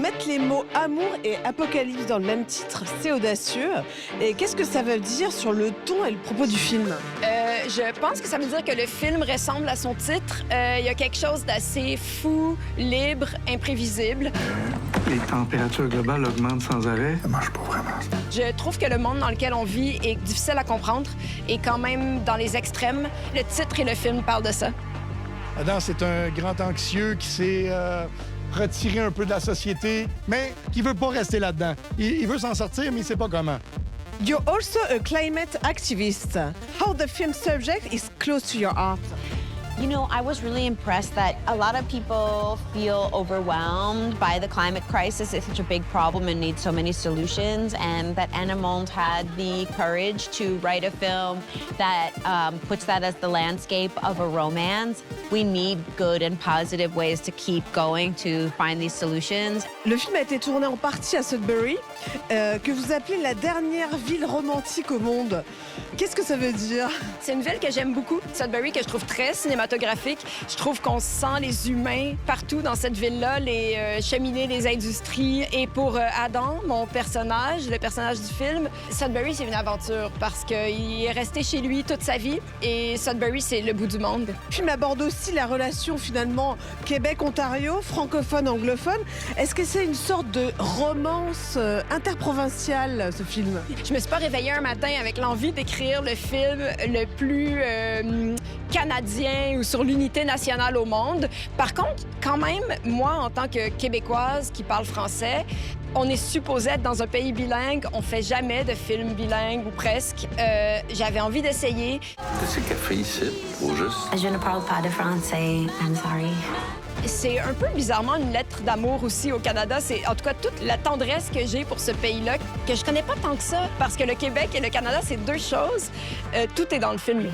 Mettre les mots amour et apocalypse dans le même titre, c'est audacieux. Et qu'est-ce que ça veut dire sur le ton et le propos du film? Je pense que ça veut dire que le film ressemble à son titre. Il y a quelque chose d'assez fou, libre, imprévisible. Les températures globales augmentent sans arrêt. Ça marche pas vraiment. Je trouve que le monde dans lequel on vit est difficile à comprendre et quand même dans les extrêmes. Le titre et le film parlent de ça. Adam, c'est un grand anxieux qui s'est retiré un peu de la société, mais qui veut pas rester là-dedans. Il veut s'en sortir, mais il sait pas comment. You're also a climate activist. How the film subject is close to your heart. You know, I was really impressed that a lot of people feel overwhelmed by the climate crisis. It's such a big problem and needs so many solutions, and that Anna Monde had the courage to write a film that puts that as the landscape of a romance. We need good and positive ways to keep going to find these solutions. Le film a été tourné en partie à Sudbury, que vous appelez la dernière ville romantique au monde. Qu'est-ce que ça veut dire? C'est une ville que j'aime beaucoup, Sudbury, que je trouve très cinématographique. Je trouve qu'on sent les humains partout dans cette ville-là, les cheminées des industries. Et pour Adam, mon personnage, le personnage du film, Sudbury, c'est une aventure parce qu'il est resté chez lui toute sa vie et Sudbury, c'est le bout du monde. Le film aborde aussi la relation finalement Québec-Ontario, francophone-anglophone. Est-ce que c'est une sorte de romance interprovinciale, ce film? Je me suis pas réveillée un matin avec l'envie d'écrire le film le plus canadien ou sur l'unité nationale au monde. Par contre, quand même, moi, en tant que Québécoise qui parle français, on est supposé être dans un pays bilingue. On fait jamais de film bilingue ou presque. J'avais envie d'essayer. C'est café ici, au juste. Je ne parle pas de français. I'm sorry. C'est un peu bizarrement une lettre d'amour aussi au Canada. C'est en tout cas toute la tendresse que j'ai pour ce pays-là, que je connais pas tant que ça, parce que le Québec et le Canada, c'est deux choses. Tout est dans le film.